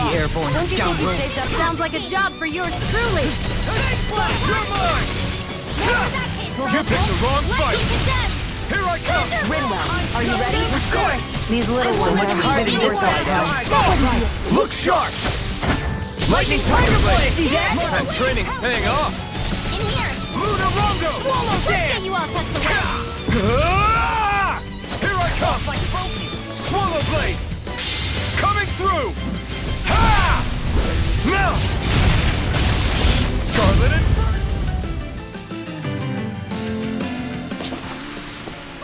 Filthy airborne Don't you think you scoundrel. saved up? Sounds like a job for yours truly. You're mine! You picked the wrong fight! Here I come! Rinwell, are you ready? Of course. These little ones are much hardly easier worth than our that. Look sharp! Lightning Tiger Blade! See that? That training's paying off! In here! Lunar Rondo! Swallow Let's get you all tucked away! Ah! Here I come! Swallow Blade! Coming through! Ha! Now! Scarlet Inferno!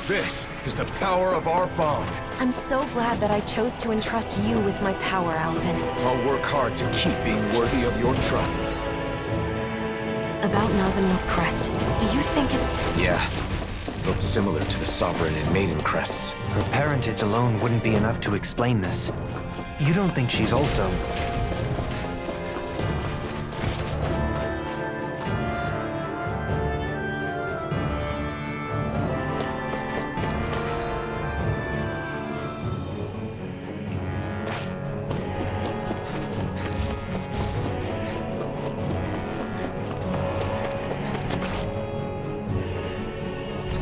This is the power of our bond. I'm so glad that I chose to entrust you with my power, Alvin. I'll work hard to keep being worthy of your trust. About Nazamil's crest, do you think it's... Yeah. Looks similar to the Sovereign and Maiden crests. Her parentage alone wouldn't be enough to explain this. You don't think she's also...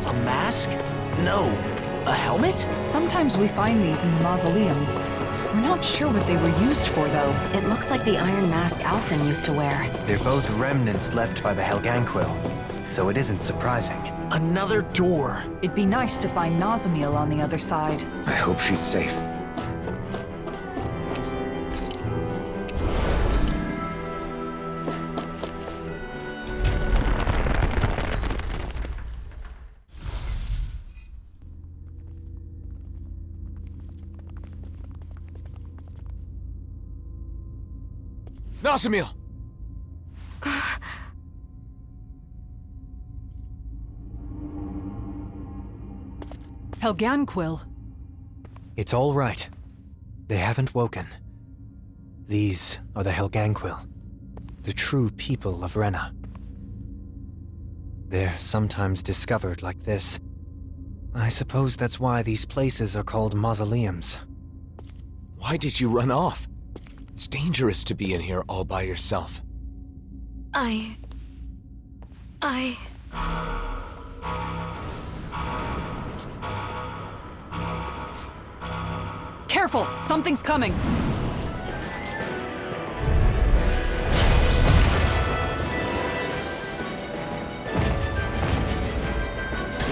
A mask? No. A helmet? Sometimes we find these in the mausoleums. We're not sure what they were used for, though. It looks like the iron mask Alvin used to wear. They're both remnants left by the Helganquil, so it isn't surprising. Another door. It'd be nice to find Nazamil on the other side. I hope she's safe. Nazamil! Helganquil. It's all right. They haven't woken. These are the Helganquil, the true people of Renna. They're sometimes discovered like this. I suppose that's why these places are called mausoleums. Why did you run off? It's dangerous to be in here all by yourself. Careful! Something's coming!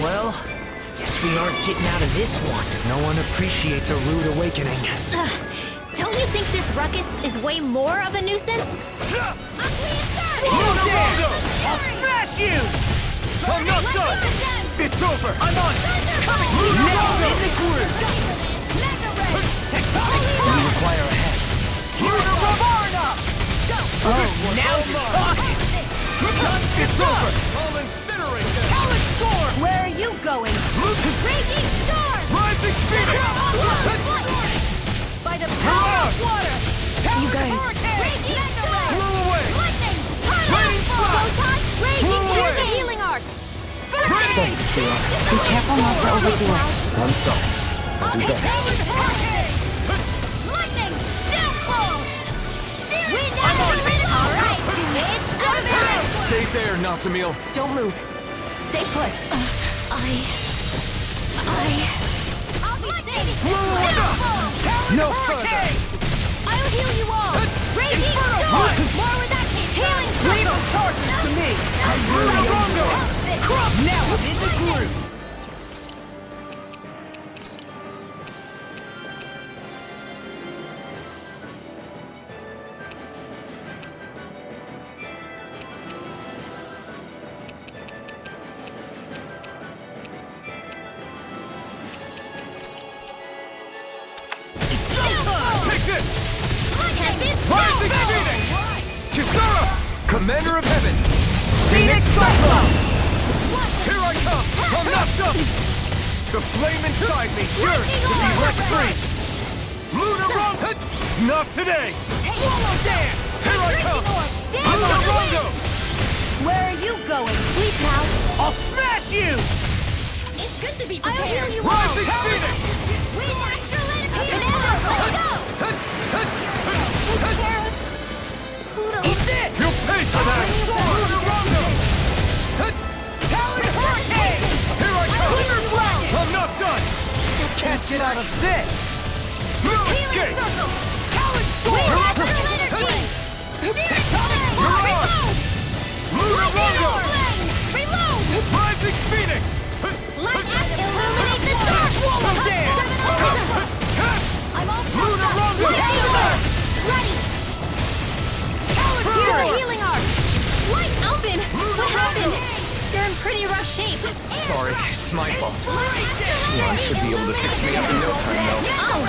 Well, guess we aren't getting out of this one. No one appreciates a rude awakening. Don't you think this ruckus is way more of a nuisance? Lunar Rondo! I'll smash you! I'm not done! It's over! I'm on! Coming! Lunar Rondo! We require a head. Lunar Ravarna! Oh, now you're talking! It's over! I'll incinerate them! Talon Storm! Where are you going? Raging storm! Rising Phoenix! By the power of water! You guys... Raging storm! Blow away! Lightning! Raging Flash! Raging Blow away! Here's a healing arc! Thanks, Sheila. Be careful not to overdo it. I'm sorry. I'll do better. Lightning! Downfall! Alright, it's over! Stay there, Nazamil. Don't move. Stay put. No further! I'll heal you all! Raging storm! More with that healing Leave charges to me! Now I'm in the group! Take this! Rising Phoenix! Kisara! Commander of Heaven! Phoenix Cyclone! Here I come! I'm knocked up! The flame inside me yearns to be wreck-free! Lunar Rondo! Not today! Swallow Dance! Here I come! Lunar Rondo! Where are you going? Sleep now. I'll smash you! It's good to be prepared. I'll heal you all. Rising Phoenix! We master let it be. Let's go! Eat this! You'll pay for that! Lunarondo! Talon Hurricane! Here I come! I'm not done! Can't get out of this! Moon Escape! Talon Storm! Lunarondo! Rising Phoenix! Illuminate the dark! Swallow Dance! I'm all Lunarondo! ready! Here, healing arm! What? Alvin! What happened? You're in pretty rough shape. Sorry, it's my fault. Shion should be able to fix me up in no time, though. Oh,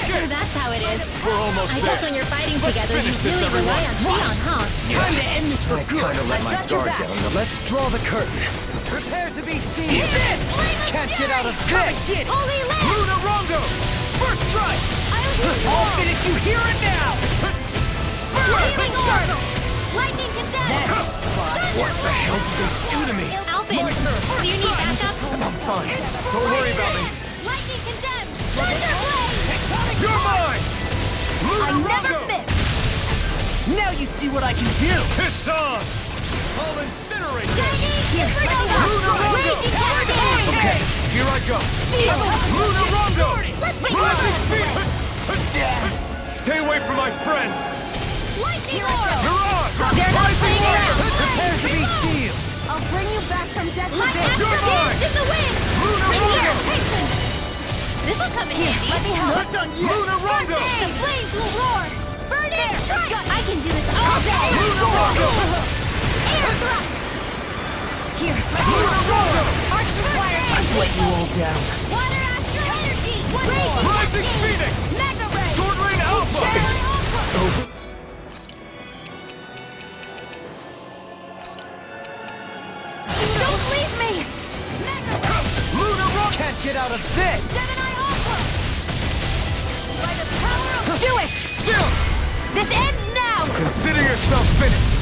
so that's how it is. We're almost I there. guess when you're fighting together, you finish this, really rely everyone. on Shion, huh? Time to end this for I good. kinda let my got your guard back. down. Let's draw the curtain. Prepare to be seen. This! Can't get out of this! Holy land! Lunarondo! First strike! I'll finish you here and now! Healing orb! Lightning condemned! What the hell did they do to me? Alvin, do you need backup? I'm fine. Don't worry about me. Lightning condemned! Thunder blade! You're mine! I never Lunarondo! miss! Now you see what I can do! It's on! I'll incinerate this! Lunarondo! Okay, here I go! Lunarondo! Rising Phoenix! Stay away from my friends! Lightning orb! You're on! They're not playing around! Prepare to be sealed! I'll bring you back from death to You're this! mine! In the wind! Lunarondo! Hasten! This'll come in handy! Let me help! Lunarondo! The flames will roar! Burn it! I can do this all day! Lunarondo! Air thrust! Here, Lunarondo! arch required! Let you all down. Water astral energy! Rising Phoenix! Mega ray! Sword Rain Alpha! Don't leave me! Mega ray! Lunarondo! Can't get out of this! Gemini Alpha! By the power of... Do it! Still! This ends now! Consider yourself finished!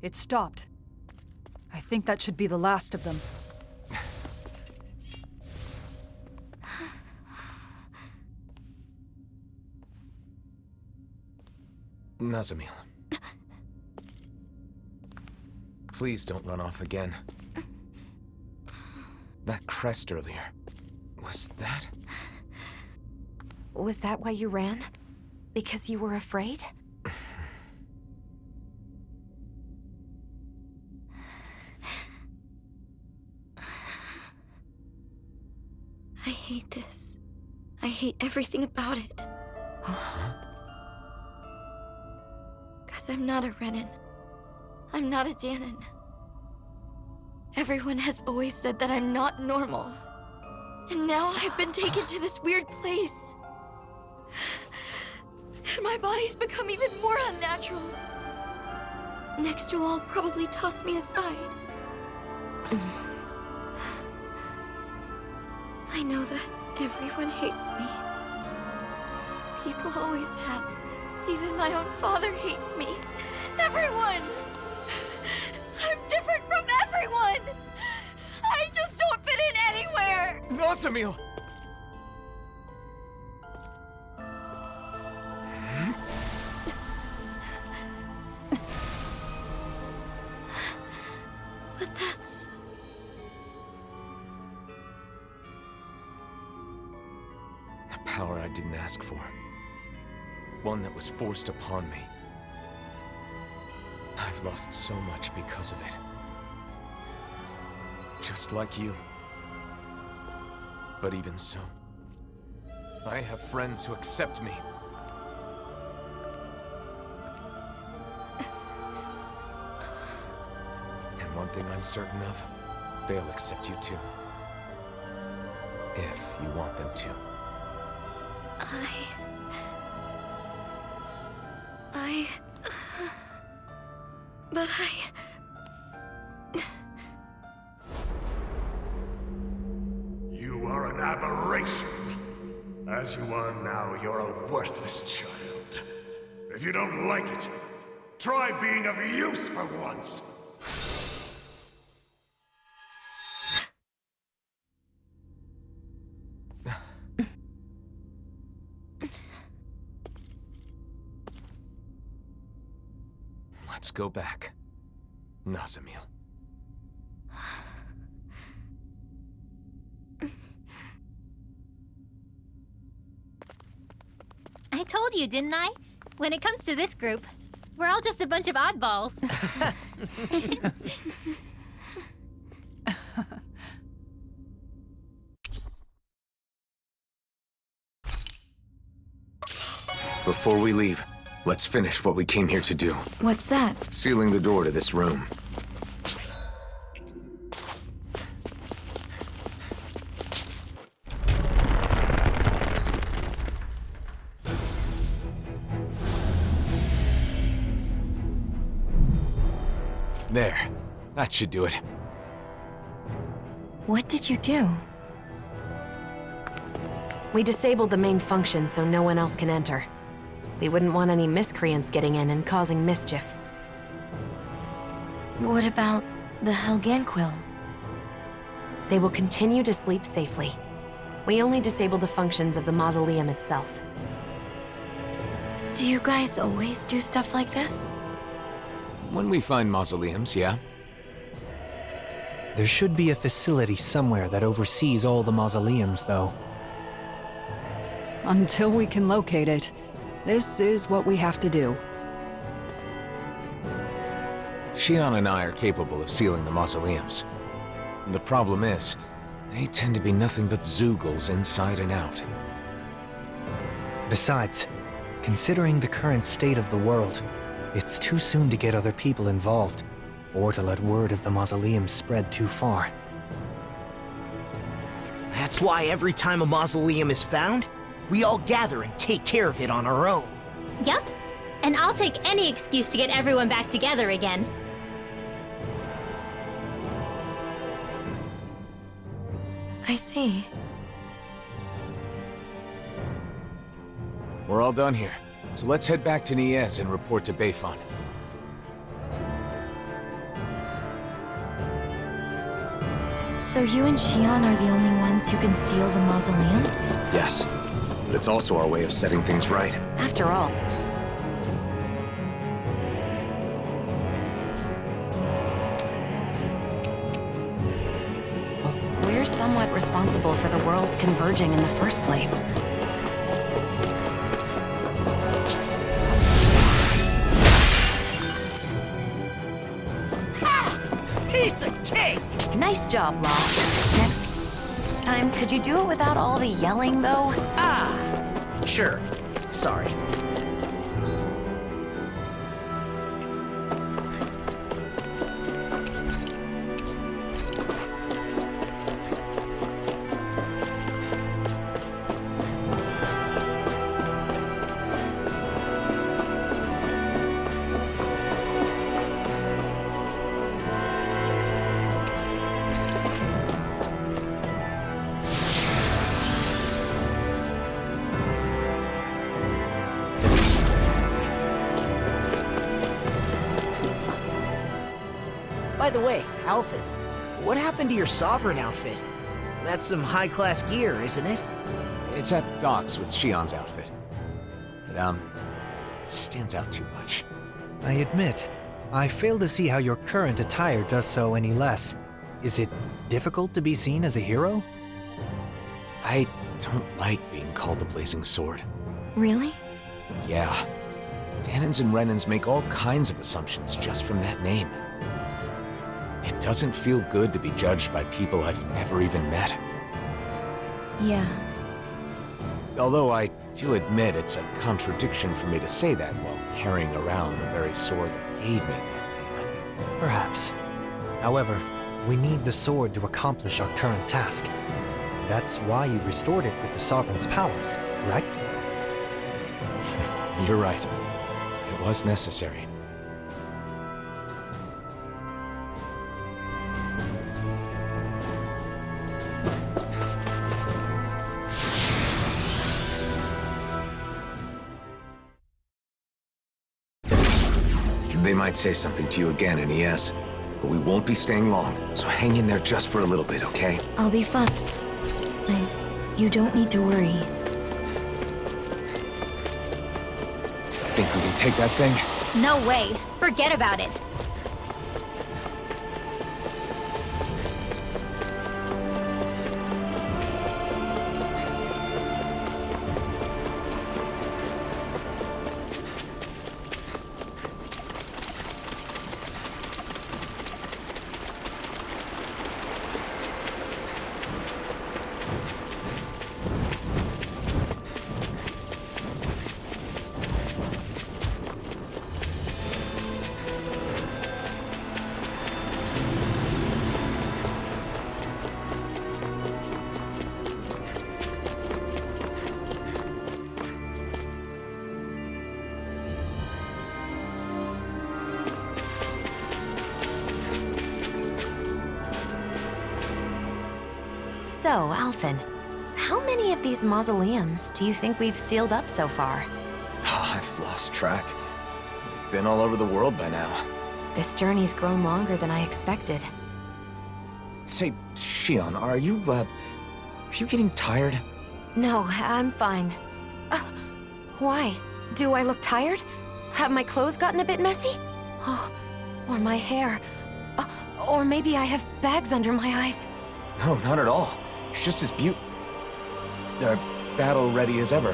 It stopped. I think that should be the last of them. Nazamil. Please don't run off again. That crest earlier. Was that? Was that why you ran? Because you were afraid? I hate this. I hate everything about it. Because I'm not a Renan. I'm not a Danon. Everyone has always said that I'm not normal. And now I've been taken to this weird place. And my body's become even more unnatural. Next you'll all probably toss me aside. I know that everyone hates me. People always have. Even my own father hates me. Everyone! I'm different from everyone! I just don't fit in anywhere! Nazamil! But that's... A power I didn't ask for. One that was forced upon me. I've lost so much because of it. Just like you. But even so, I have friends who accept me. And one thing I'm certain of, they'll accept you too. If you want them to. But You are an aberration. As you are now, you're a worthless child. If you don't like it, try being of use for once. Let's go back. Nazamil. I told you, didn't I? When it comes to this group, we're all just a bunch of oddballs. Before we leave, let's finish what we came here to do. What's that? Sealing the door to this room. There. That should do it. What did you do? We disabled the main function so no one else can enter. We wouldn't want any miscreants getting in and causing mischief. What about the Helganquil? They will continue to sleep safely. We only disabled the functions of the mausoleum itself. Do you guys always do stuff like this? When we find mausoleums, yeah? There should be a facility somewhere that oversees all the mausoleums, though. Until we can locate it, this is what we have to do. Shion and I are capable of sealing the mausoleums. The problem is, they tend to be nothing but Zeugles inside and out. Besides, considering the current state of the world, it's too soon to get other people involved, or to let word of the mausoleum spread too far. That's why every time a mausoleum is found, we all gather and take care of it on our own. Yup. And I'll take any excuse to get everyone back together again. I see. We're all done here, so let's head back to Niez and report to Beifan. So you and Shion are the only ones who can seal the mausoleums? Yes, but it's also our way of setting things right. After all, we're somewhat responsible for the worlds converging in the first place. Piece of cake! Nice job, Law. Next time, could you do it without all the yelling, though? Ah, sure. Sorry. By the way, Alfred, what happened to your Sovereign outfit? That's some high-class gear, isn't it? It's at docks with Shion's outfit. But, it stands out too much. I admit, I fail to see how your current attire does so any less. Is it difficult to be seen as a hero? I don't like being called the Blazing Sword. Really? Yeah. Danins and Renans make all kinds of assumptions just from that name. It doesn't feel good to be judged by people I've never even met. Yeah. Although I do admit it's a contradiction for me to say that while carrying around the very sword that gave me that name. Perhaps. However, we need the sword to accomplish our current task. That's why you restored it with the Sovereign's powers, correct? You're right. It was necessary. might say something to you again in ES, but we won't be staying long, so hang in there just for a little bit, okay? I'll be fine. You don't need to worry. Think we can take that thing? No way. Forget about it. So, Alphen, how many of these mausoleums do you think we've sealed up so far? Oh, I've lost track. We've been all over the world by now. This journey's grown longer than I expected. Say, Shion, are you getting tired? No, I'm fine. Why? Do I look tired? Have my clothes gotten a bit messy? Oh, or my hair. Or maybe I have bags under my eyes. No, not at all. You're just as battle-ready as ever.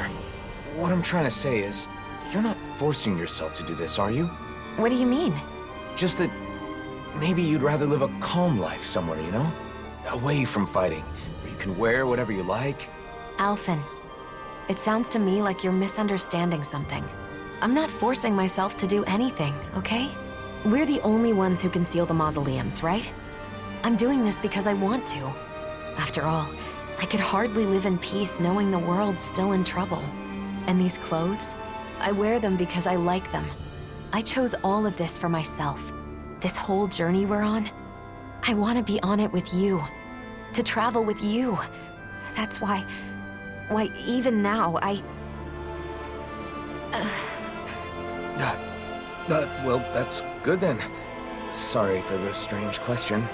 What I'm trying to say is, you're not forcing yourself to do this, are you? What do you mean? Just that maybe you'd rather live a calm life somewhere, you know? Away from fighting, where you can wear whatever you like. Alphen, it sounds to me like you're misunderstanding something. I'm not forcing myself to do anything, okay? We're the only ones who can seal the mausoleums, right? I'm doing this because I want to. After all, I could hardly live in peace knowing the world's still in trouble. And these clothes? I wear them because I like them. I chose all of this for myself. This whole journey we're on, I want to be on it with you. To travel with you. That's why even now, Well, that's good then. Sorry for the strange question.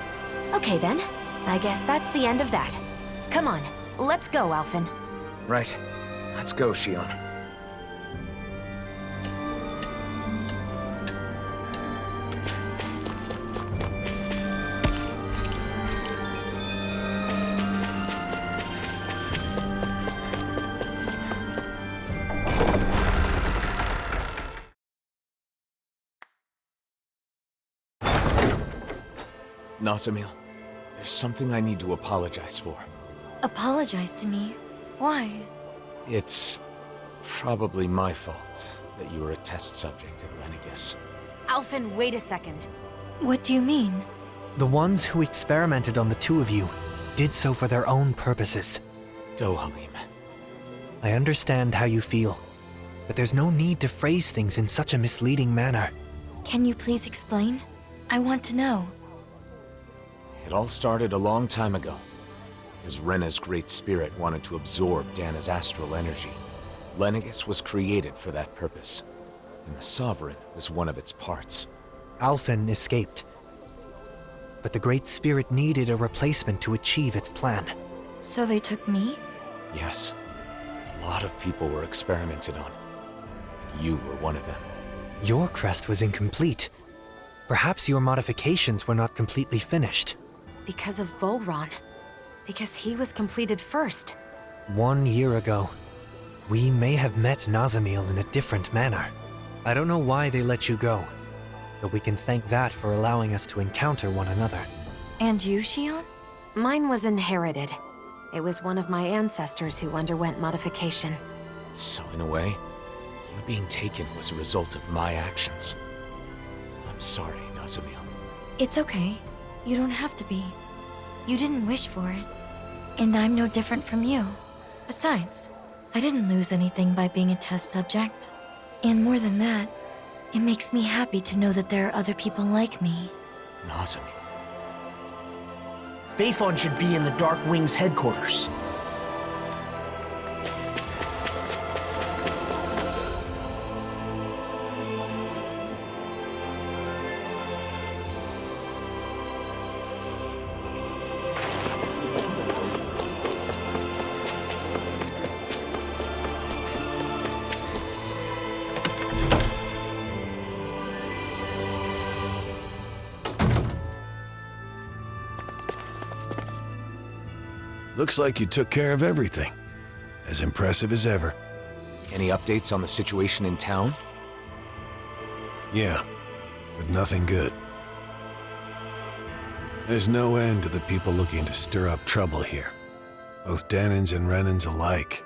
Okay then. I guess that's the end of that. Come on, let's go, Alphen. Right. Let's go, Shion. Nasamil, there's something I need to apologize for. Apologize to me? Why? It's probably my fault that you were a test subject at Lenegis. Alphen, wait a second. What do you mean? The ones who experimented on the two of you did so for their own purposes. Dohalim. I understand how you feel, but there's no need to phrase things in such a misleading manner. Can you please explain? I want to know. It all started a long time ago, because Rena's great spirit wanted to absorb Dana's astral energy. Lenegis was created for that purpose, and the Sovereign was one of its parts. Alphen escaped, but the Great Spirit needed a replacement to achieve its plan. So they took me? Yes, a lot of people were experimented on, and you were one of them. Your crest was incomplete. Perhaps your modifications were not completely finished. Because of Volron. Because he was completed first. 1 year ago, we may have met Nazamil in a different manner. I don't know why they let you go, but we can thank that for allowing us to encounter one another. And you, Shion? Mine was inherited. It was one of my ancestors who underwent modification. So in a way, you being taken was a result of my actions. I'm sorry, Nazamil. It's okay. You don't have to be. You didn't wish for it. And I'm no different from you. Besides, I didn't lose anything by being a test subject. And more than that, it makes me happy to know that there are other people like me. Nazamil. Bayfon should be in the Dark Wings headquarters. Looks like you took care of everything. As impressive as ever. Any updates on the situation in town? Yeah, but nothing good. There's no end to the people looking to stir up trouble here. Both Danans and Renans alike.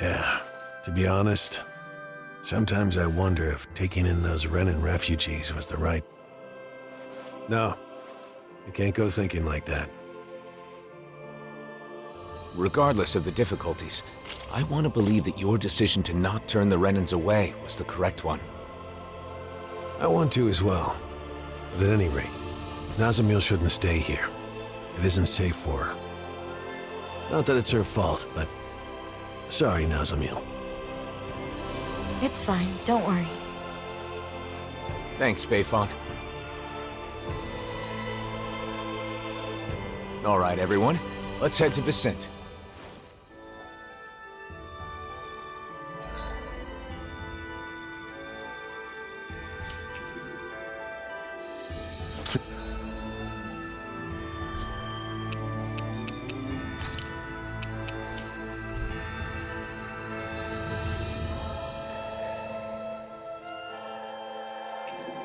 Yeah, to be honest, sometimes I wonder if taking in those Renan refugees was the right... No, I can't go thinking like that. Regardless of the difficulties, I want to believe that your decision to not turn the Renans away was the correct one. I want to as well. But at any rate, Nazamil shouldn't stay here. It isn't safe for her. Not that it's her fault, but... Sorry, Nazamil. It's fine, don't worry. Thanks, Beifong. All right, everyone. Let's head to Vicente.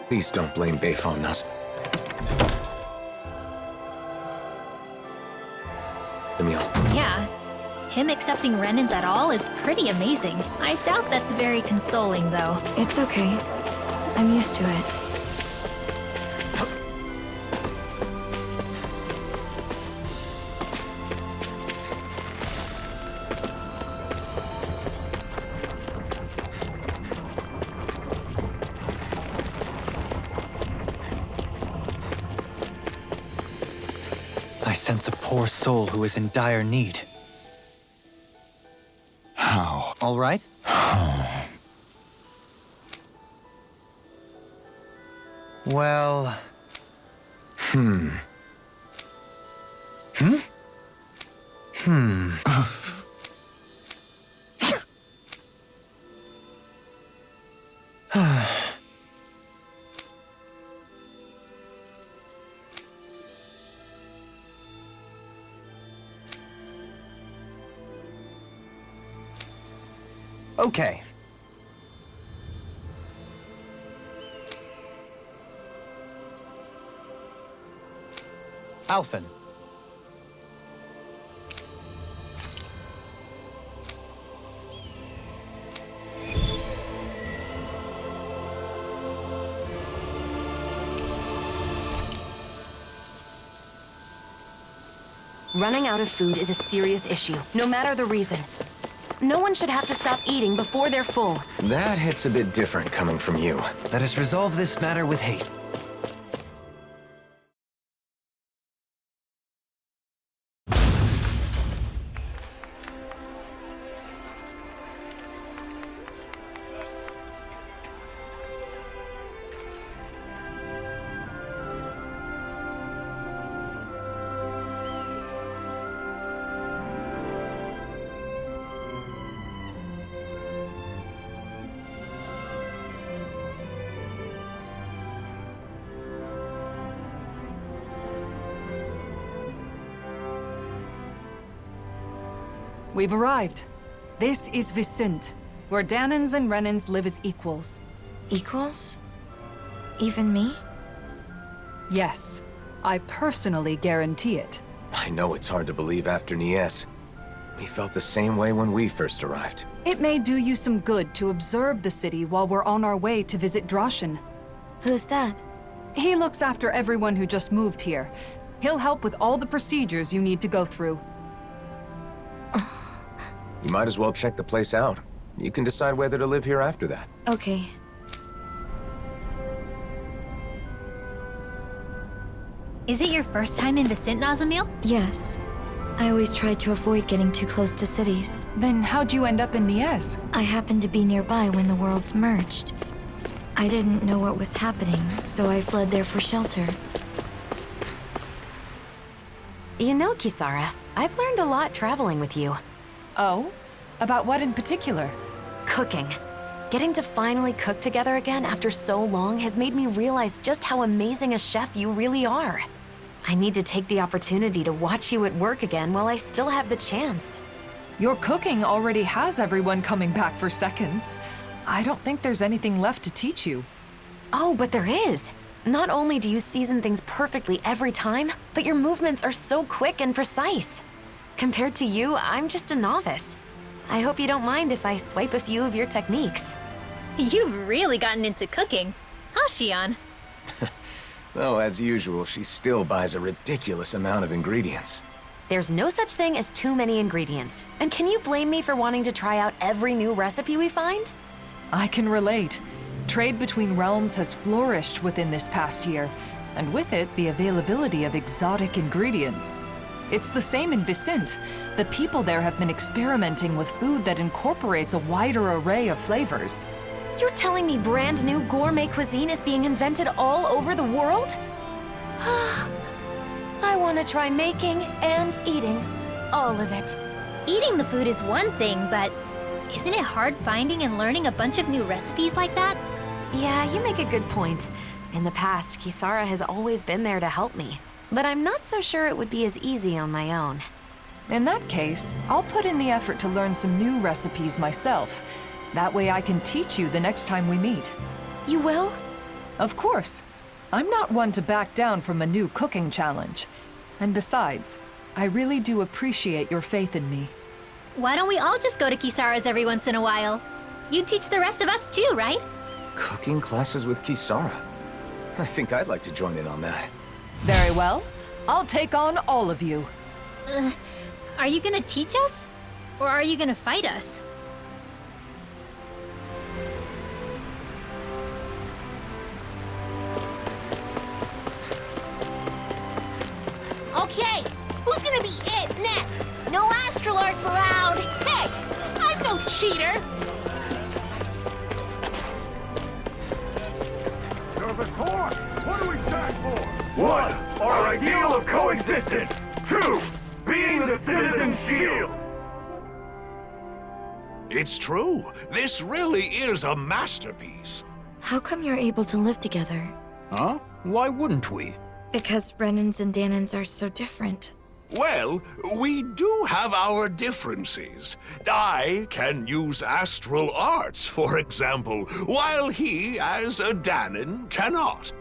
Please don't blame Beifong, Nazamil. Yeah. Him accepting Renans at all is pretty amazing. I doubt that's very consoling, though. It's okay. I'm used to it. I sense a poor soul who is in dire need. How? All right? Well... Okay. Alphen. Running out of food is a serious issue, no matter the reason. No one should have to stop eating before they're full. That hits a bit different coming from you. Let us resolve this matter with hate. We've arrived. This is Vicente, where Danans and Renans live as equals. Equals? Even me? Yes, I personally guarantee it. I know it's hard to believe after Nies. We felt the same way when we first arrived. It may do you some good to observe the city while we're on our way to visit Droshin. Who's that? He looks after everyone who just moved here. He'll help with all the procedures you need to go through. You might as well check the place out. You can decide whether to live here after that. Okay. Is it your first time in Vicente, Nazamil? Yes. I always tried to avoid getting too close to cities. Then how'd you end up in Nies? I happened to be nearby when the worlds merged. I didn't know what was happening, so I fled there for shelter. You know, Kisara, I've learned a lot traveling with you. Oh? About what in particular? Cooking. Getting to finally cook together again after so long has made me realize just how amazing a chef you really are. I need to take the opportunity to watch you at work again while I still have the chance. Your cooking already has everyone coming back for seconds. I don't think there's anything left to teach you. Oh, but there is. Not only do you season things perfectly every time, but your movements are so quick and precise. Compared to you, I'm just a novice. I hope you don't mind if I swipe a few of your techniques. You've really gotten into cooking, huh, Xian? Though, as usual, she still buys a ridiculous amount of ingredients. There's no such thing as too many ingredients. And can you blame me for wanting to try out every new recipe we find? I can relate. Trade between realms has flourished within this past year, and with it, the availability of exotic ingredients. It's the same in Vicente. The people there have been experimenting with food that incorporates a wider array of flavors. You're telling me brand new gourmet cuisine is being invented all over the world? I want to try making and eating all of it. Eating the food is one thing, but isn't it hard finding and learning a bunch of new recipes like that? Yeah, you make a good point. In the past, Kisara has always been there to help me, but I'm not so sure it would be as easy on my own. In that case, I'll put in the effort to learn some new recipes myself. That way I can teach you the next time we meet. You will? Of course. I'm not one to back down from a new cooking challenge. And besides, I really do appreciate your faith in me. Why don't we all just go to Kisara's every once in a while? You teach the rest of us too, right? Cooking classes with Kisara? I think I'd like to join in on that. Very well. I'll take on all of you. Are you gonna teach us? Or are you gonna fight us? Okay, who's gonna be it next? No astral arts allowed! Hey, I'm no cheater! You're the core! What do we stand for? 1. Our ideal of coexistence. 2. Being the citizen shield. It's true. This really is a masterpiece. How come you're able to live together? Huh? Why wouldn't we? Because Renans and Danans are so different. Well, we do have our differences. I can use astral arts, for example, while he, as a Danan, cannot.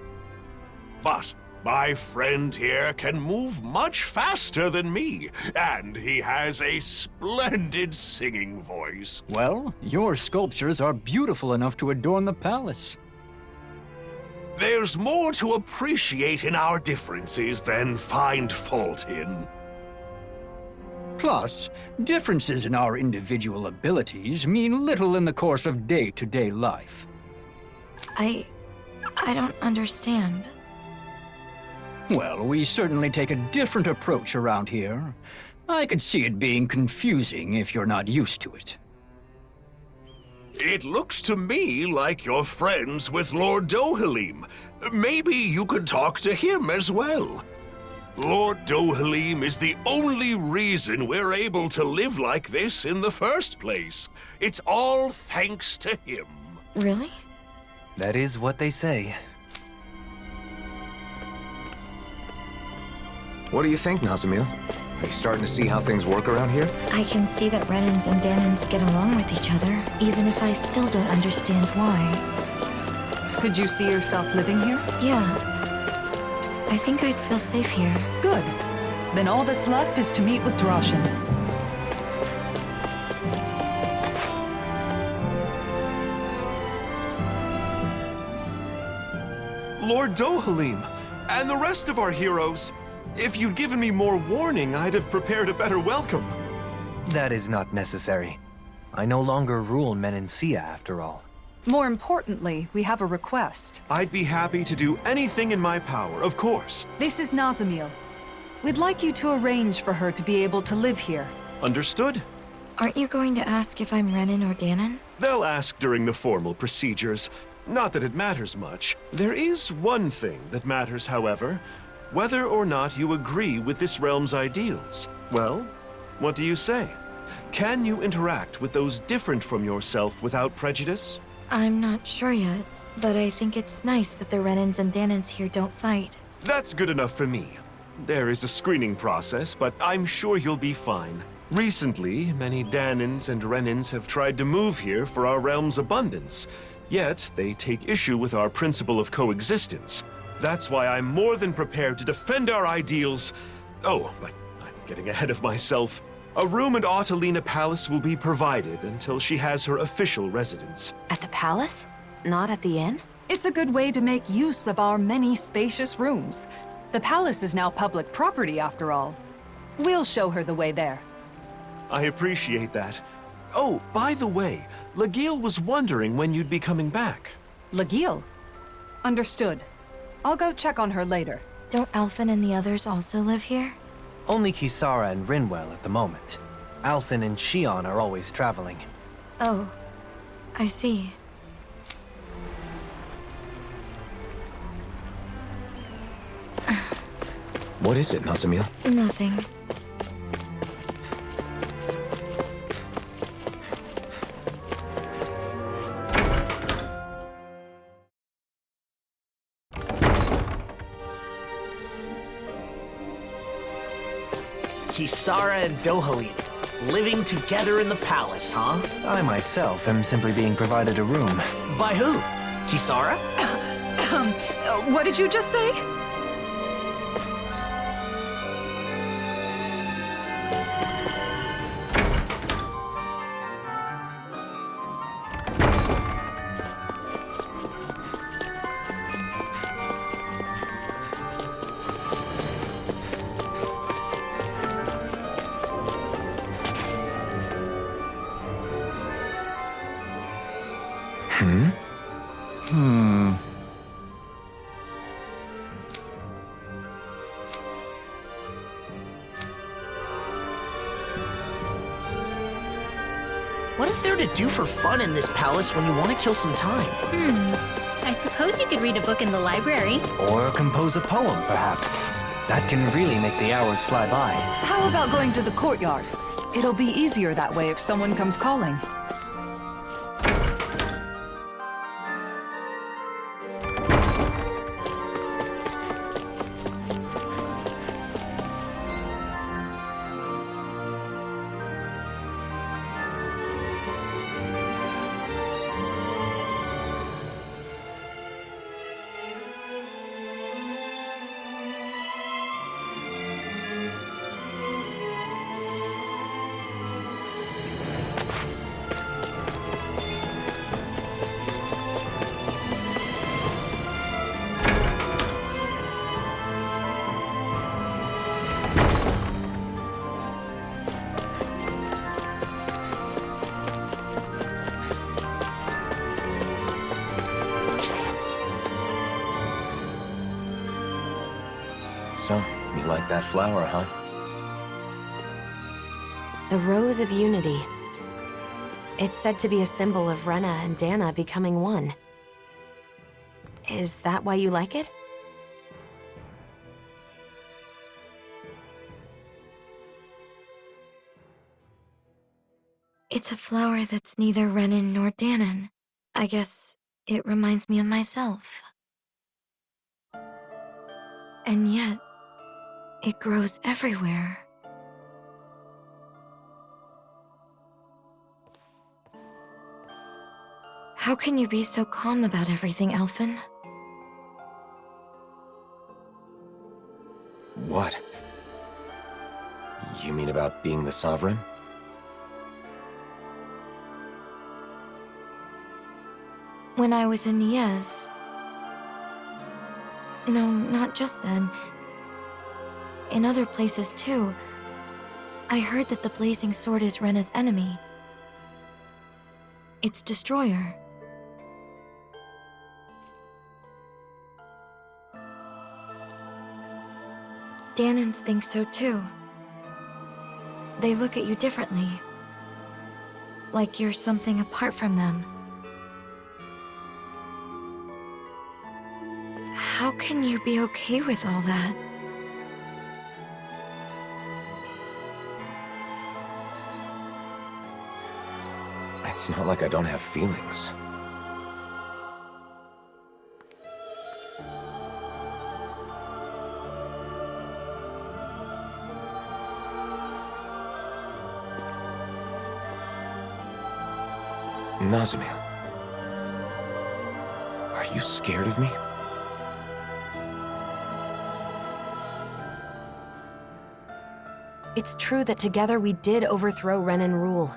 But my friend here can move much faster than me, and he has a splendid singing voice. Well, your sculptures are beautiful enough to adorn the palace. There's more to appreciate in our differences than find fault in. Plus, differences in our individual abilities mean little in the course of day-to-day life. I don't understand. Well, we certainly take a different approach around here. I could see it being confusing if you're not used to it. It looks to me like you're friends with Lord Dohalim. Maybe you could talk to him as well. Lord Dohalim is the only reason we're able to live like this in the first place. It's all thanks to him. Really? That is what they say. What do you think, Nazamil? Are you starting to see how things work around here? I can see that Renans and Danans get along with each other, even if I still don't understand why. Could you see yourself living here? Yeah. I think I'd feel safe here. Good. Then all that's left is to meet with Droshin. Lord Dohalim, and the rest of our heroes. If you'd given me more warning, I'd have prepared a better welcome. That is not necessary. I no longer rule Menancia, after all. More importantly, we have a request. I'd be happy to do anything in my power, of course. This is Nazamil. We'd like you to arrange for her to be able to live here. Understood? Aren't you going to ask if I'm Renan or Danan? They'll ask during the formal procedures. Not that it matters much. There is one thing that matters, however. Whether or not you agree with this realm's ideals. Well, what do you say? Can you interact with those different from yourself without prejudice? I'm not sure yet, but I think it's nice that the Renans and Danans here don't fight. That's good enough for me. There is a screening process, but I'm sure you'll be fine. Recently, many Danans and Renans have tried to move here for our realm's abundance, yet they take issue with our principle of coexistence. That's why I'm more than prepared to defend our ideals. Oh, but I'm getting ahead of myself. A room at Autalina Palace will be provided until she has her official residence. At the palace? Not at the inn? It's a good way to make use of our many spacious rooms. The palace is now public property, after all. We'll show her the way there. I appreciate that. Oh, by the way, Lagiel was wondering when you'd be coming back. Lagiel? Understood. I'll go check on her later. Don't Alphen and the others also live here? Only Kisara and Rinwell at the moment. Alphen and Shion are always traveling. Oh, I see. What is it, Nazamil? Nothing. Kisara and Dohalim, living together in the palace, huh? I myself am simply being provided a room. By who? Kisara? What did you just say? What is there to do for fun in this palace when you want to kill some time? I suppose you could read a book in the library. Or compose a poem, perhaps. That can really make the hours fly by. How about going to the courtyard? It'll be easier that way if someone comes calling. So, you like that flower, huh? The Rose of Unity. It's said to be a symbol of Rena and Dana becoming one. Is that why you like it? It's a flower that's neither Renan nor Danon. I guess it reminds me of myself. And yet, it grows everywhere. How can you be so calm about everything, Alphen? What? You mean about being the Sovereign? When I was in Niez... No, not just then. In other places, too. I heard that the Blazing Sword is Rena's enemy. Its destroyer. Danons think so, too. They look at you differently. Like you're something apart from them. How can you be okay with all that? It's not like I don't have feelings. Nazamil. Are you scared of me? It's true that together we did overthrow Renan rule.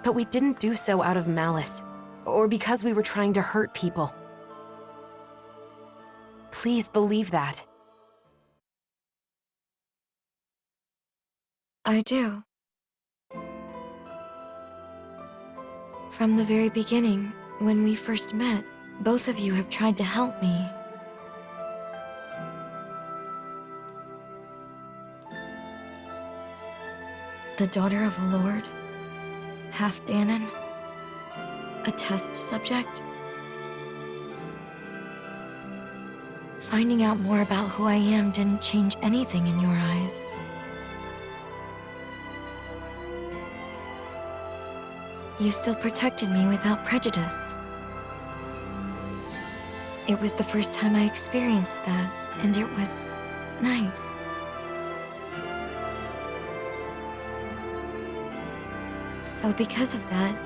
But we didn't do so out of malice, or because we were trying to hurt people. Please believe that. I do. From the very beginning, when we first met, both of you have tried to help me. The daughter of a lord, half Danon, a test subject. Finding out more about who I am didn't change anything in your eyes. You still protected me without prejudice. It was the first time I experienced that, and it was nice. So because of that,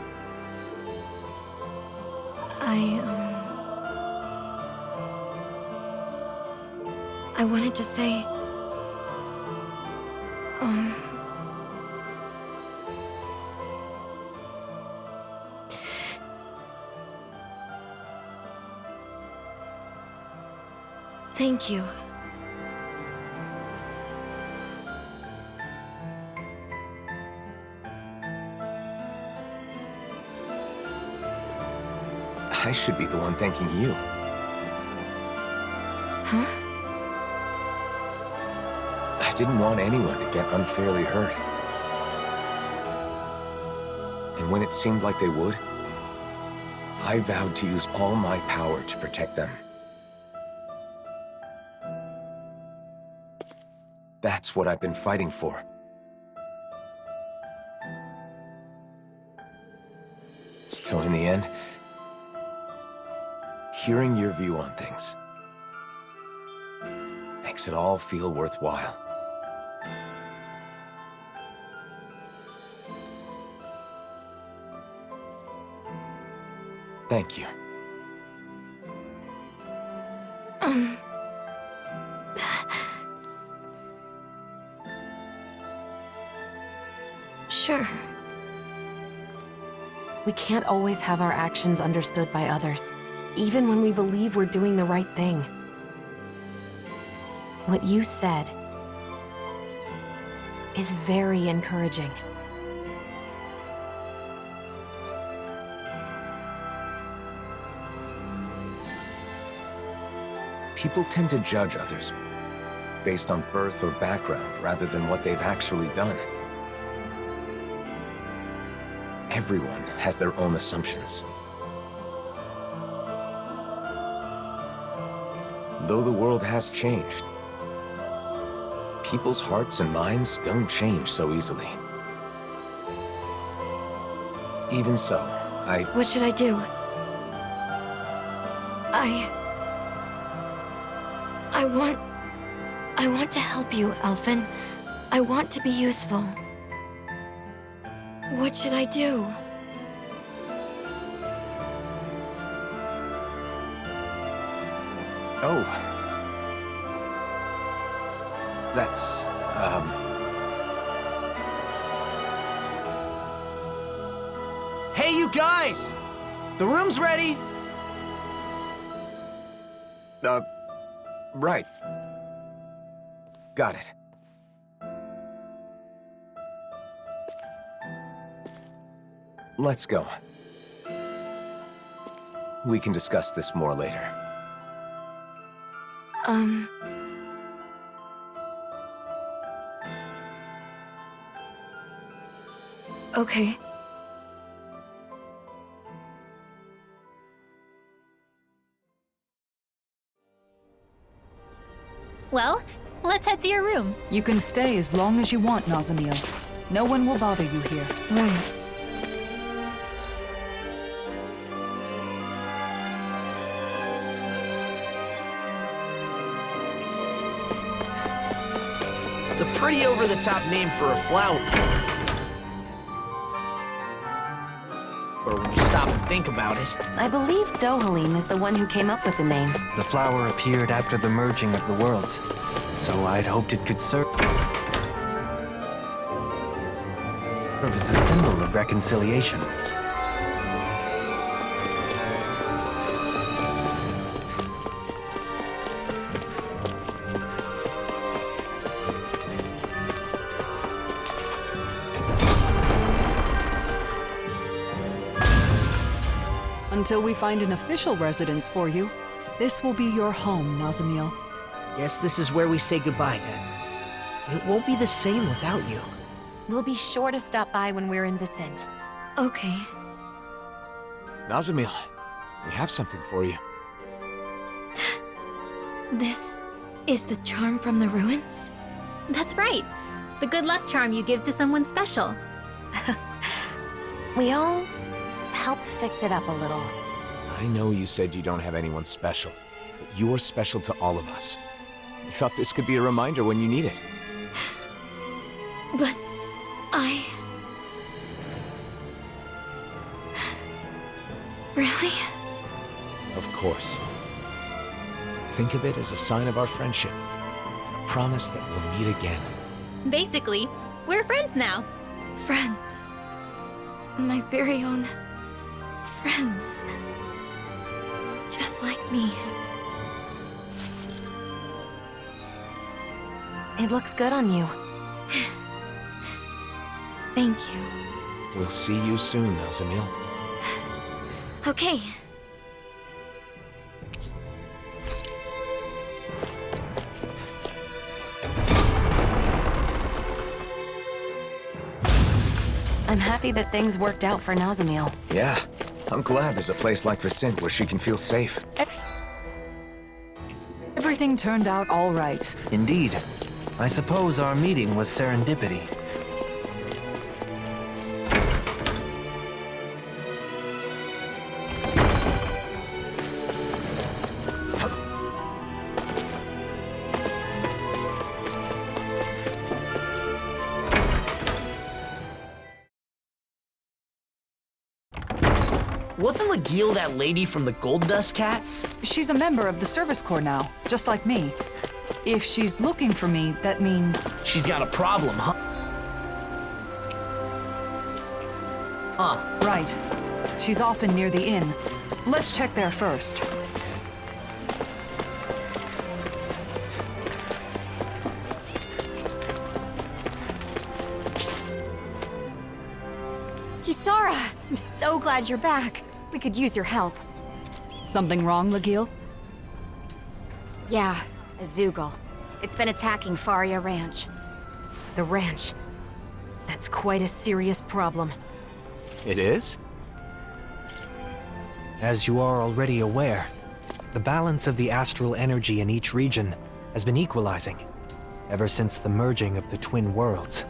I wanted to say, thank you. I should be the one thanking you. Huh? I didn't want anyone to get unfairly hurt. And when it seemed like they would, I vowed to use all my power to protect them. That's what I've been fighting for. So in the end, hearing your view on things makes it all feel worthwhile. Thank you. Sure. We can't always have our actions understood by others, even when we believe we're doing the right thing. What you said is very encouraging. People tend to judge others based on birth or background rather than what they've actually done. Everyone has their own assumptions. Though the world has changed, people's hearts and minds don't change so easily. Even so, What should I do? I want to help you, Alphen. I want to be useful. What should I do? Oh. That's, Hey, you guys! The room's ready! right. Got it. Let's go. We can discuss this more later. Okay. Well, let's head to your room. You can stay as long as you want, Nazamil. No one will bother you here. Right. It's a pretty over-the-top name for a flower. stop and think about it. I believe Dohalim is the one who came up with the name. The flower appeared after the merging of the worlds, so I'd hoped it could serve as a symbol of reconciliation. Until we find an official residence for you, this will be your home, Nazamil. Guess this is where we say goodbye then. It won't be the same without you. We'll be sure to stop by when we're in Vicent. Okay. Nazamil, we have something for you. This is the charm from the ruins? That's right. The good luck charm you give to someone special. We all helped fix it up a little. I know you said you don't have anyone special, but you're special to all of us. We thought this could be a reminder when you need it. But Really? Of course. Think of it as a sign of our friendship, and a promise that we'll meet again. Basically, we're friends now. Friends. My very own friends. Just like me. It looks good on you. Thank you. We'll see you soon, Nazamil. Okay. I'm happy that things worked out for Nazamil. Yeah, I'm glad there's a place like Vicent where she can feel safe. Everything turned out all right. Indeed. I suppose our meeting was serendipity. Wasn't Legil that lady from the Gold Dust Cats? She's a member of the Service Corps now, just like me. If she's looking for me, that means... She's got a problem, huh? Right. She's often near the inn. Let's check there first. Kisara! I'm so glad you're back. We could use your help. Something wrong, Legil? Yeah, a Zoogle. It's been attacking Faria Ranch. The ranch. That's quite a serious problem. It is? As you are already aware, the balance of the astral energy in each region has been equalizing ever since the merging of the twin worlds.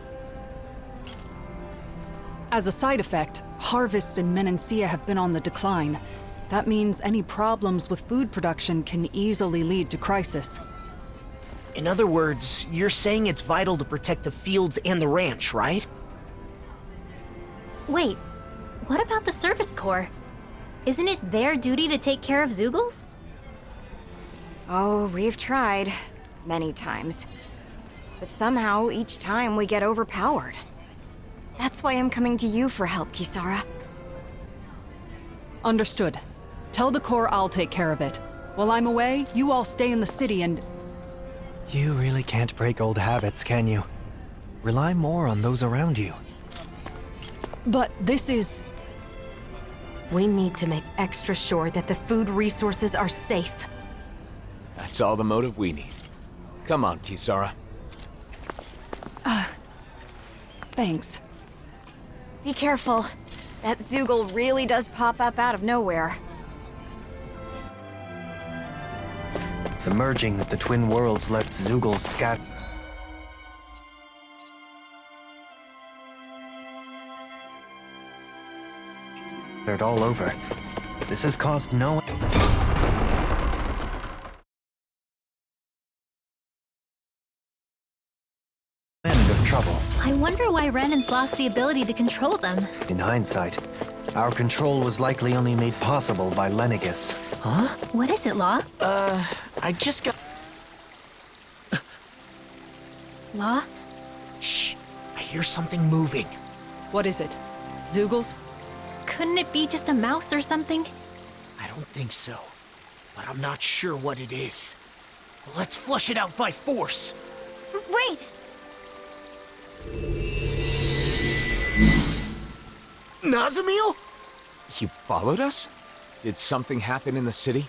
As a side effect, harvests in Menancia have been on the decline. That means any problems with food production can easily lead to crisis. In other words, you're saying it's vital to protect the fields and the ranch, right? Wait, what about the Service Corps? Isn't it their duty to take care of Zoogles? Oh, we've tried. Many times. But somehow, each time we get overpowered. That's why I'm coming to you for help, Kisara. Understood. Tell the Corps I'll take care of it. While I'm away, you all stay in the city and... You really can't break old habits, can you? Rely more on those around you. But this is... We need to make extra sure that the food resources are safe. That's all the motive we need. Come on, Kisara. Thanks. Be careful. That Zoogle really does pop up out of nowhere. The merging of the twin worlds left Zoogles scattered all over. This has caused no end of trouble. I wonder why Renan's lost the ability to control them. In hindsight, Our control was likely only made possible by Lenegus. Huh? What is it, Law? I just got... Law? Shh. I hear something moving. What is it? Zoogles? Couldn't it be just a mouse or something? I don't think so. But I'm not sure what it is. Let's flush it out by force. Wait! Nazamil? You followed us? Did something happen in the city?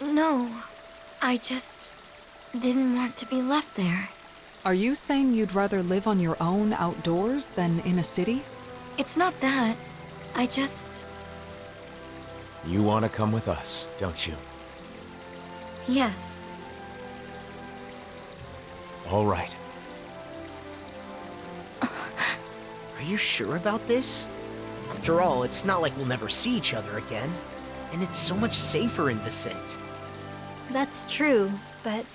No. I just didn't want to be left there. Are you saying you'd rather live on your own outdoors than in a city? It's not that. I just... You want to come with us, don't you? Yes. All right. Are you sure about this? After all, it's not like we'll never see each other again. And it's so much safer in Vicent. That's true, but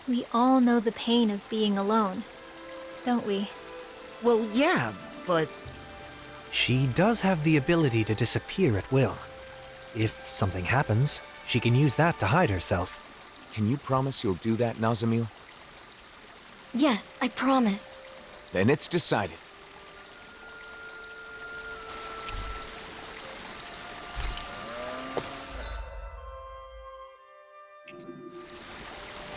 we all know the pain of being alone, don't we? Well, yeah, but... She does have the ability to disappear at will. If something happens, she can use that to hide herself. Can you promise you'll do that, Nazamil? Yes, I promise. Then it's decided.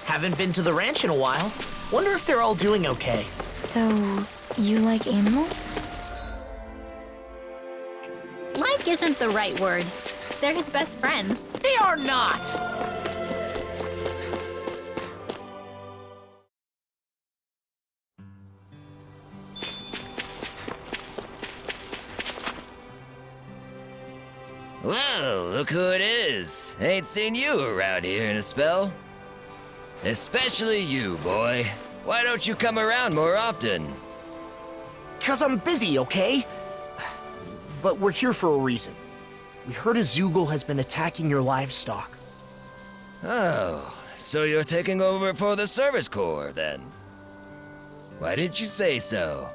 Haven't been to the ranch in a while. Wonder if they're all doing okay. So, you like animals? Like isn't the right word. They're his best friends. They are not! Well, look who it is. Ain't seen you around here in a spell. Especially you, boy. Why don't you come around more often? 'Cause I'm busy, okay? But we're here for a reason. We heard a Zoogle has been attacking your livestock. Oh, so you're taking over for the Service Corps, then? Why didn't you say so?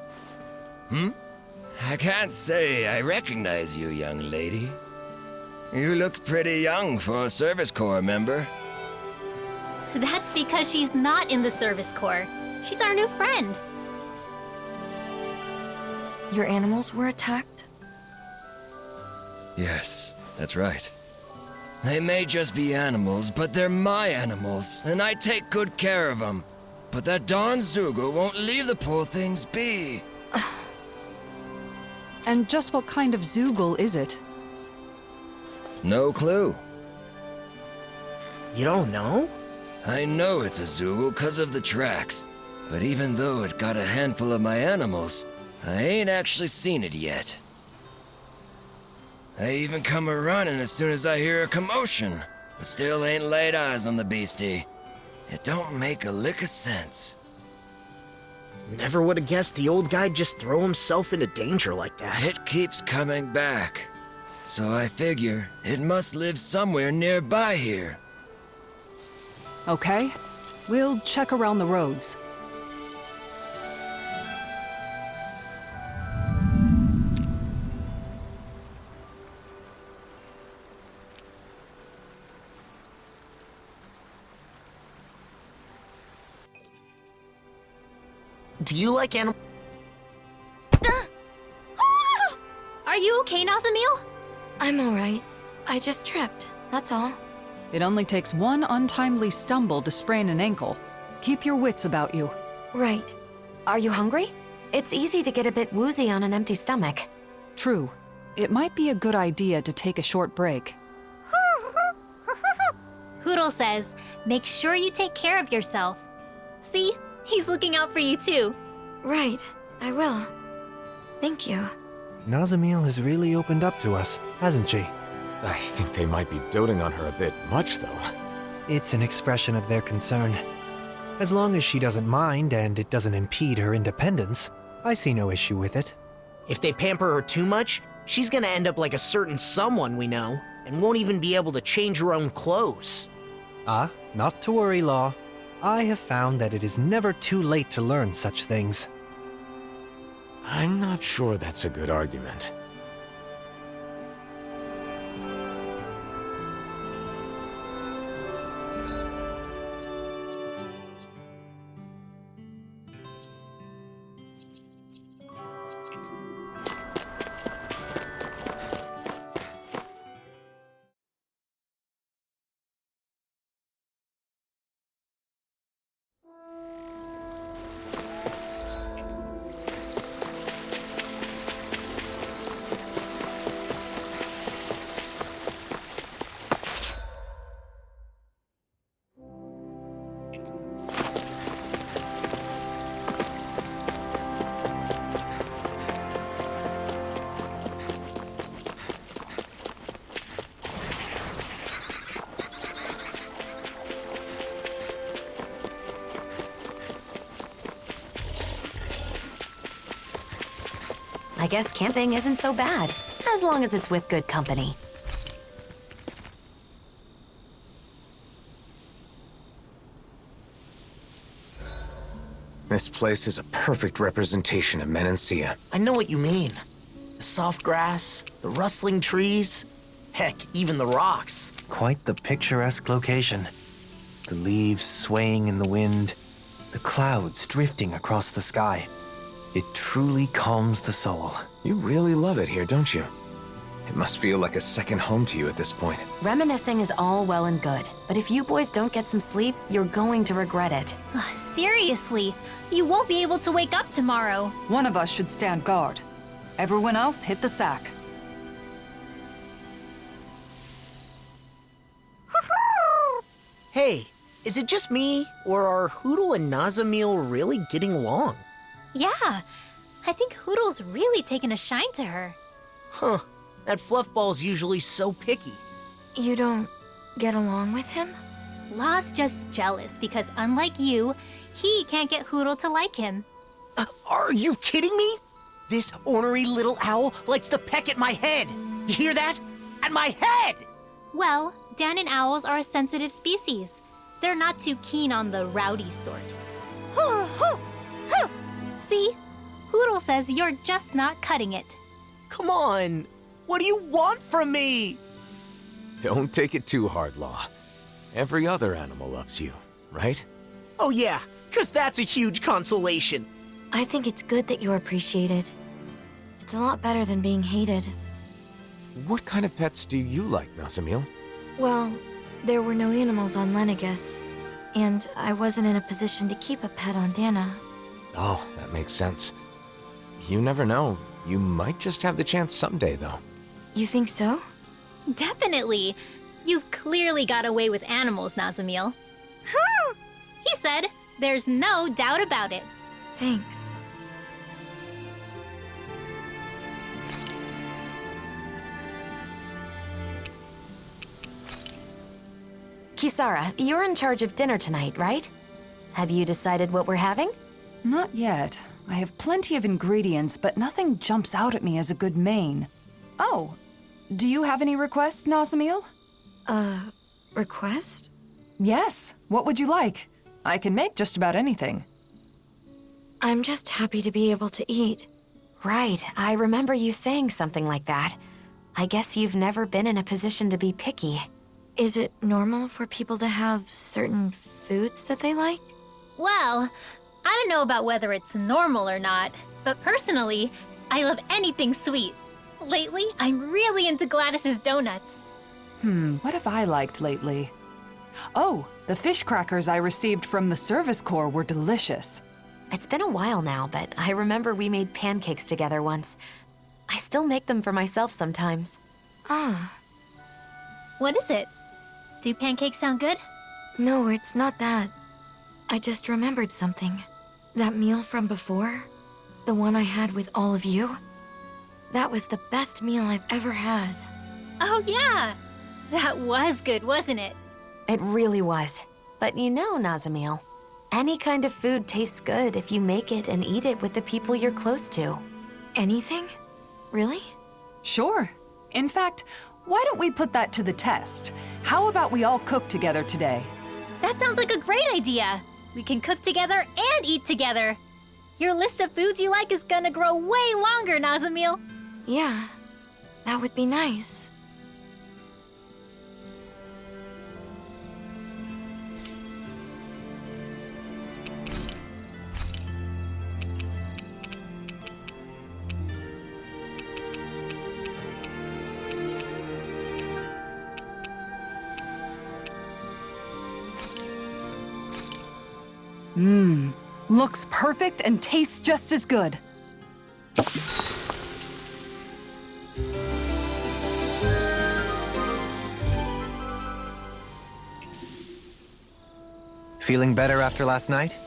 I can't say I recognize you, young lady. You look pretty young for a Service Corps member. That's because she's not in the Service Corps. She's our new friend. Your animals were attacked? Yes, that's right. They may just be animals, but they're my animals, and I take good care of them. But that darn Zoogle won't leave the poor things be. And just what kind of Zoogle is it? No clue. You don't know? I know it's a Zoogle 'cause of the tracks, but even though it got a handful of my animals, I ain't actually seen it yet. I even come a-running as soon as I hear a commotion, but still ain't laid eyes on the beastie. It don't make a lick of sense. Never would have guessed the old guy'd just throw himself into danger like that. It keeps coming back, so I figure it must live somewhere nearby here. Okay, we'll check around the roads. Do you like animals? Are you okay, Nazamil? I'm alright. I just tripped, that's all. It only takes one untimely stumble to sprain an ankle. Keep your wits about you. Right. Are you hungry? It's easy to get a bit woozy on an empty stomach. True. It might be a good idea to take a short break. Hoodle says, make sure you take care of yourself. See? He's looking out for you too. Right, I will. Thank you. Nazamil has really opened up to us, hasn't she? I think they might be doting on her a bit much, though. It's an expression of their concern. As long as she doesn't mind and it doesn't impede her independence, I see no issue with it. If they pamper her too much, she's gonna end up like a certain someone we know, and won't even be able to change her own clothes. Ah, not to worry, Law. I have found that it is never too late to learn such things. I'm not sure that's a good argument. I guess camping isn't so bad, as long as it's with good company. This place is a perfect representation of Menancia. I know what you mean. The soft grass, the rustling trees, heck, even the rocks. Quite the picturesque location. The leaves swaying in the wind, the clouds drifting across the sky. It truly calms the soul. You really love it here, don't you? It must feel like a second home to you at this point. Reminiscing is all well and good, but if you boys don't get some sleep, you're going to regret it. Seriously, you won't be able to wake up tomorrow. One of us should stand guard. Everyone else hit the sack. Hey, is it just me, or are Hootle and Nazamil really getting along? Yeah, I think Hoodle's really taken a shine to her. Huh, that fluffball's usually so picky. You don't get along with him? Law's just jealous because unlike you, he can't get Hootle to like him. Are you kidding me? This ornery little owl likes to peck at my head. You hear that? At my head! Well, Dan and owls are a sensitive species. They're not too keen on the rowdy sort. See? Hootle says you're just not cutting it. Come on, what do you want from me? Don't take it too hard, Law. Every other animal loves you, right? Oh yeah, 'cause that's a huge consolation. I think it's good that you're appreciated. It's a lot better than being hated. What kind of pets do you like, Nazamil? Well, there were no animals on Lenegus, and I wasn't in a position to keep a pet on Dana. Oh, that makes sense. You never know. You might just have the chance someday, though. You think so? Definitely. You've clearly got away with animals, Nazamil. He said, there's no doubt about it. Thanks. Kisara, you're in charge of dinner tonight, right? Have you decided what we're having? Not yet. I have plenty of ingredients, but nothing jumps out at me as a good main. Oh, do you have any requests, Nazamil? Request? Yes. What would you like? I can make just about anything. I'm just happy to be able to eat. Right, I remember you saying something like that. I guess you've never been in a position to be picky. Is it normal for people to have certain foods that they like? Well, I don't know about whether it's normal or not, but personally, I love anything sweet. Lately, I'm really into Gladys's donuts. What have I liked lately? Oh, the fish crackers I received from the Service Corps were delicious. It's been a while now, but I remember we made pancakes together once. I still make them for myself sometimes. Ah. What is it? Do pancakes sound good? No, it's not that. I just remembered something. That meal from before, the one I had with all of you, that was the best meal I've ever had. Oh yeah! That was good, wasn't it? It really was. But you know, Nazamil, any kind of food tastes good if you make it and eat it with the people you're close to. Anything? Really? Sure. In fact, why don't we put that to the test? How about we all cook together today? That sounds like a great idea. We can cook together and eat together. Your list of foods you like is gonna grow way longer, Nazamil. Yeah, that would be nice. Looks perfect and tastes just as good. Feeling better after last night?